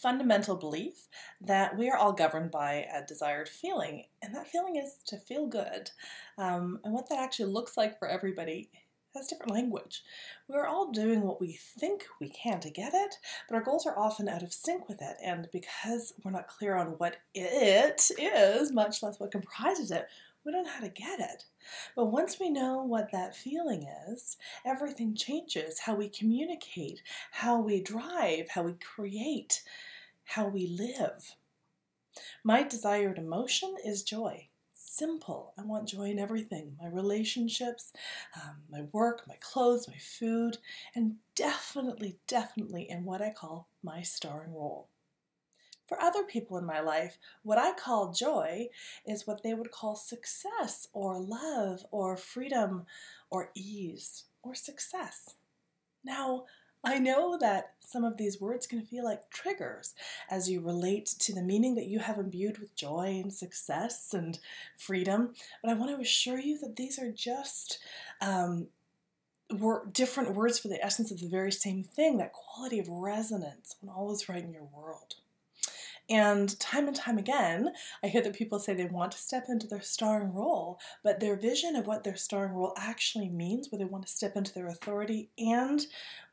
fundamental belief that we are all governed by a desired feeling, and that feeling is to feel good. And what that actually looks like for everybody has different language. We're all doing what we think we can to get it, but our goals are often out of sync with it, and because we're not clear on what it is, much less what comprises it, we don't know how to get it. But once we know what that feeling is, everything changes. How we communicate, how we drive, how we create, how we live. My desired emotion is joy. Simple. I want joy in everything. My relationships, my work, my clothes, my food, and definitely in what I call my starring role. For other people in my life, what I call joy is what they would call success or love or freedom or ease or success. Now, I know that some of these words can feel like triggers as you relate to the meaning that you have imbued with joy and success and freedom, but I want to assure you that these are just different words for the essence of the very same thing, that quality of resonance when all is right in your world. And time again, I hear that people say they want to step into their starring role, but their vision of what their starring role actually means, where they want to step into their authority and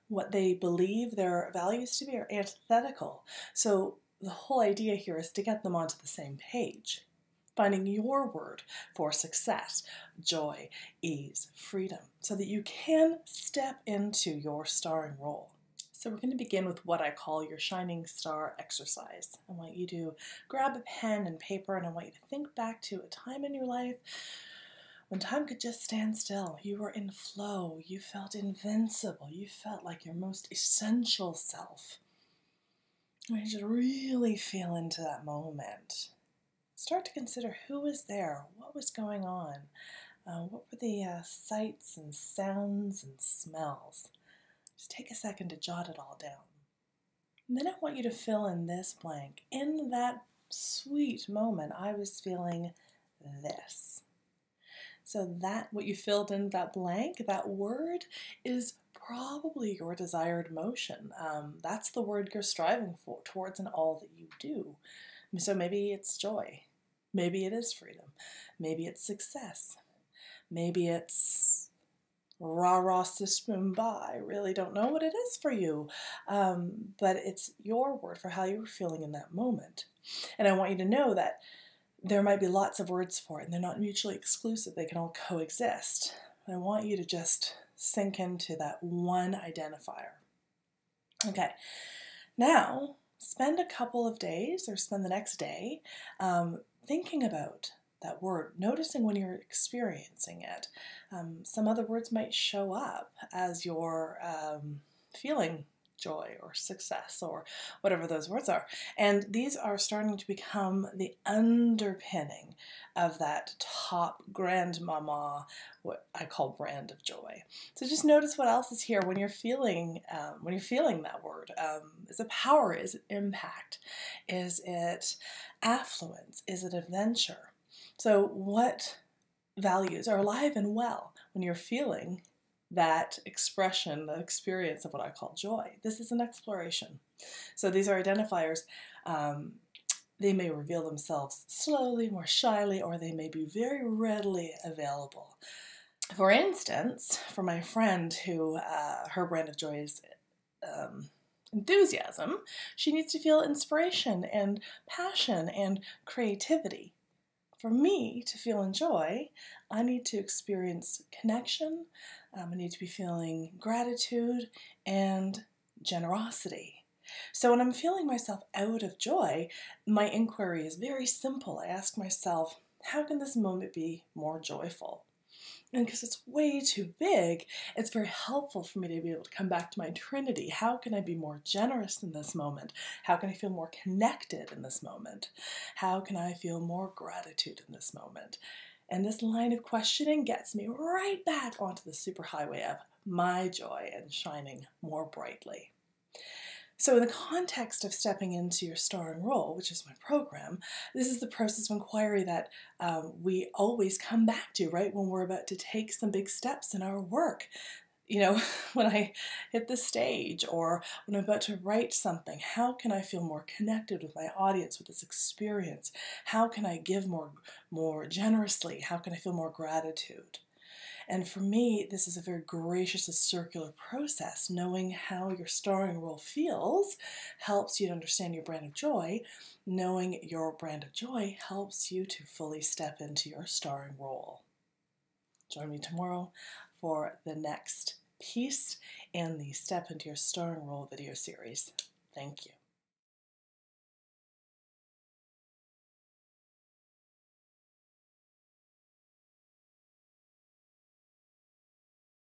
what they believe their values to be, are antithetical. So the whole idea here is to get them onto the same page, finding your word for success, joy, ease, freedom, so that you can step into your starring role. So we're going to begin with what I call your shining star exercise. I want you to grab a pen and paper, and I want you to think back to a time in your life when time could just stand still. You were in flow, you felt invincible, you felt like your most essential self. I want you to really feel into that moment. Start to consider who was there, what was going on, what were the sights and sounds and smells. Just take a second to jot it all down. And then I want you to fill in this blank. In that sweet moment, I was feeling this. So that, what you filled in that blank, that word, is probably your desired emotion. That's the word you're striving towards in all that you do. So maybe it's joy. Maybe it is freedom. Maybe it's success. Maybe it's rah-rah sis-boom bye. I really don't know what it is for you, but it's your word for how you were feeling in that moment. And I want you to know that there might be lots of words for it, and they're not mutually exclusive. They can all coexist. And I want you to just sink into that one identifier. Okay, now spend a couple of days, or spend the next day, thinking about that word, noticing when you're experiencing it. Some other words might show up as you're feeling joy or success or whatever those words are. And these are starting to become the underpinning of that top grandmama, what I call brand of joy. So just notice what else is here when you're feeling that word. Is it power? Is it impact? Is it affluence? Is it adventure? So what values are alive and well when you're feeling that expression, the experience of what I call joy? This is an exploration. So these are identifiers. They may reveal themselves slowly, more shyly, or they may be very readily available. For instance, for my friend who her brand of joy is enthusiasm, she needs to feel inspiration and passion and creativity. For me to feel in joy, I need to experience connection, I need to be feeling gratitude and generosity. So when I'm feeling myself out of joy, my inquiry is very simple. I ask myself, how can this moment be more joyful? And because it's way too big, it's very helpful for me to be able to come back to my trinity. How can I be more generous in this moment? How can I feel more connected in this moment? How can I feel more gratitude in this moment? And this line of questioning gets me right back onto the superhighway of my joy and shining more brightly. So in the context of stepping into your starring role, which is my program, this is the process of inquiry that we always come back to, right, when we're about to take some big steps in our work. you know, when I hit the stage or when I'm about to write something, how can I feel more connected with my audience, with this experience? How can I give more generously? How can I feel more gratitude? And for me, this is a very gracious, circular process. Knowing how your starring role feels helps you to understand your brand of joy. Knowing your brand of joy helps you to fully step into your starring role. Join me tomorrow for the next piece and the Step into Your Starring Role video series. Thank you.